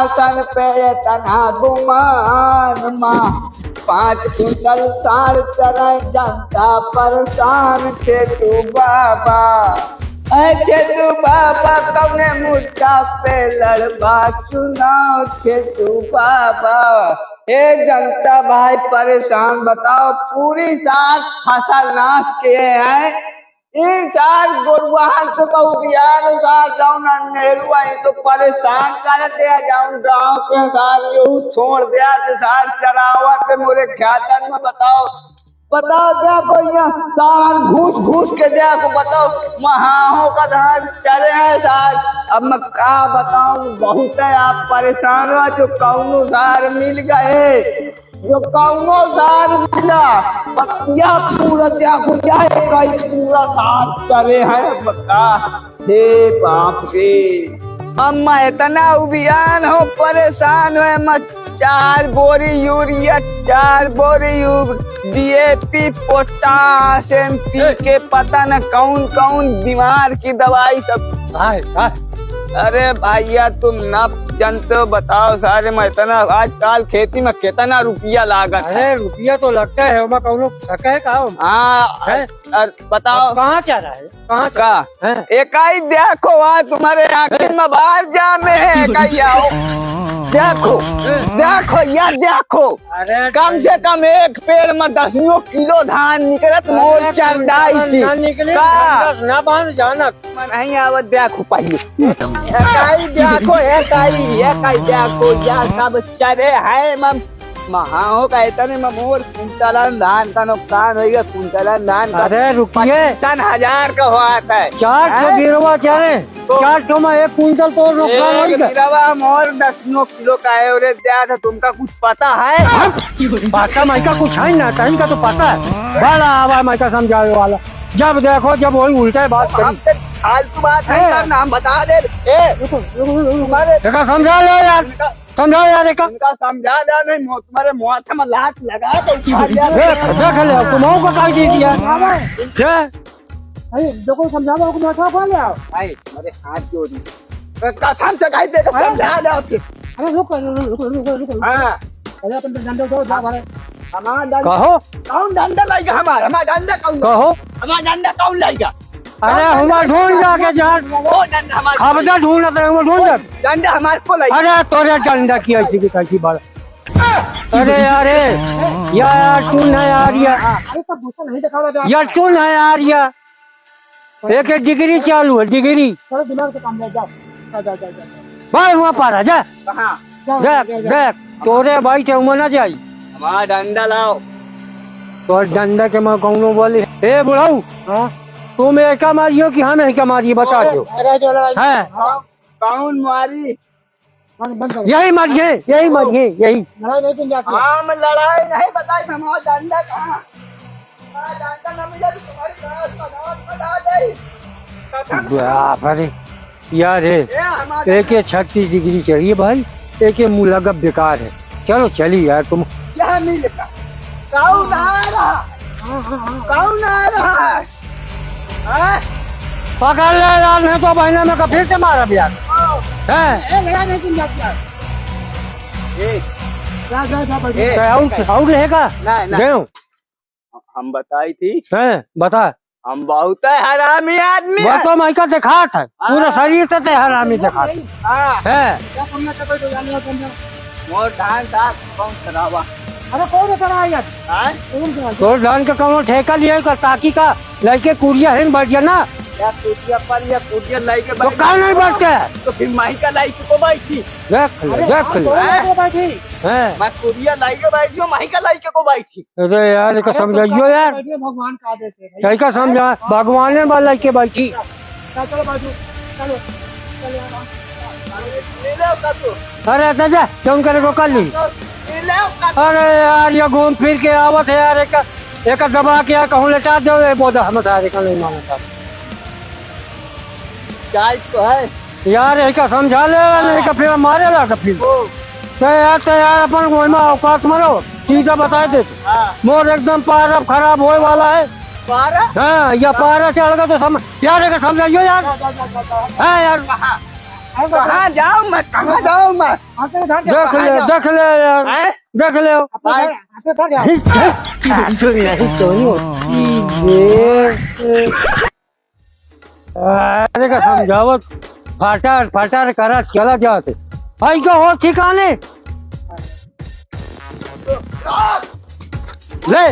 सिंहासन पे तना गुमान माँ 5 कुंटल सार चढ़े जनता परेशान थे तू बाबा अच्छे तू बाबा कौने मुद्दा पे लड़बा चुनाव थे तू बाबा। ए जनता भाई परेशान बताओ पूरी साल फसल नाश किए हैं इन साल गुरुवार को उबियान साल जाऊन नेहरू आई तो परेशान कर दिया जाऊन गाँव के साल यू छोड़ दिया साल चरावा के मोरे ख्यातन में बताओ देखो यहाँ साल घूस घूस के देखो बताओ महाओं का धान चले हैं साल। अब मैं क्या बताऊं बहुत है आप परेशान हो जो कौनो साल मिल गए जो कौनो साल मिला यह पूरा देखो कई पूरा साल चले हैं बता हे बाप रे। अब मैं इतना उबियान हो परेशान हो मत 4 बोरी यूरिया 4 बोरी DAP पोटाश MP के पता न कौन बीमार की दवाई सब। अरे भैया तुम न जानते हो बताओ सारे मैं इतना आजकल खेती में कितना रुपया लागत है। अरे रुपया तो लगता है हाँ बताओ कहाँ जा रहा है कहाँ का इकाई देखो वहाँ तुम्हारे आंखें में बाहर जामे है इकाई आओ देखो यार देखो कम से कम एक पेड़ में 10 किलो धान निकलत मोल चंदाई ना बांध जाना नहीं आवत देखो पहले इकाई देखो यार सब चरे है मम महाओं का इतने में मोर कुंतलन धान का नुकसान हो गया कुंतलन धान का। अरे रुकिए 1000 का हुआ था 400 गिरवा चले 400 में 1 कुंटल तो नुकसान हो गया। गिरवा मोर 10 किलो का है और दिया था तुमका कुछ पता है पता माइका कुछ है ना टाइम का तो पता है बड़ा आवा माइका समझाने वाला जब देखो जब वही उल्टा बात करी फालतू बात है नाम बता दे समझा लो यार समझाओ यार इनका समझा दे नहीं तुम्हारे माथे में लात लगा तो तुम को काट दी दिया देखो समझाओ को माथा खा ले भाई मेरे हाथ जोड़ी कसम से कह दे समझा दे आपके। अरे रुको हां अरे अपन डंडा दो जा मारे हमारा कहो कौन डंडा लाएगा हमारा डंडा कौन कहो हमारा डंडा कौन लाएगा। अरे हमारा ढूंढ जाके जा वो डंडा हमारा अब ढूंढ रहे वो ढूंढ डंडा हमारे को लाएगा। अरे तोरे डंडा की ऐसी की कैसी बात अरे यार तू नहीं आ रहा यार तू नहीं आ रहा एक डिग्री चालू है डिग्री दिमाग से काम जाओ भाई वहाँ पारा जा जाओ देख तोरे भाई थे उमर ना जाई हमारा डंडा लाओ तो डंडा के मैं कहूँ बोले ए बुढ़ाऊ तुम एक मारियो कि हम एक मारिए बता दो है कौन मारी यही मारिए यही हम लड़ाई नहीं बताई हमारा डंडा कहाँ डंडा न मिला तो तुम्हारी बता अरे यार एक 36 डिग्री चढ़िए भाई एक मुलागब बेकार है चलो चली यार तुम क्या मिलेगा कौन आ रहा है पकड़ ले यार नहीं तो बहने में फिर से मारा यार आउट रहेगा नहीं हम बताई थी बता हम बहुत हरामी आदमी वो तो माइका देखा था पूरा शरीर से हरामी देखा है मोर धान साथ कौन करावा अरे कौन करा यार तो धान का कौन ठेका लिया ताकि का लड़के कुड़िया है बढ़िया ना या कुटिया लाई के तो कहाँ नहीं बैठते तो फिर माही का लाई को बैठी देख मैं कुटिया लाई के बैठी हूँ माही का लाई के को बैठी। अरे यार का समझाइयो यार भगवान का आदेश है क्या समझा भगवान ने वाला के बैठी चलो बाजू चलो अरे दादा क्यों करे को कर ली अरे यार ये घूम फिर के आवत है यार एक दबा के कहूँ लेटा दो बोधा हम नहीं मानता तो है यार एक समझा लेगा नहीं का फिर मारेगा का फिर तो यार अपन गोइमा औकात मरो सीधा बता दे मोर एकदम पार अब खराब होए वाला है पारा हाँ या पारा चढ़ गया तो यार एक समझाइयो यार है यार कहाँ जाऊँ मैं, कहाँ जाऊँ मैं? आते उधर देख जाओ ले देख ले यार हैं? देख ले आते उधर जाओ सासू नहीं तो नहीं होती ये अरे का समझावत फाटार फाटार करा चला जाते आई तो हो ठिकाने ले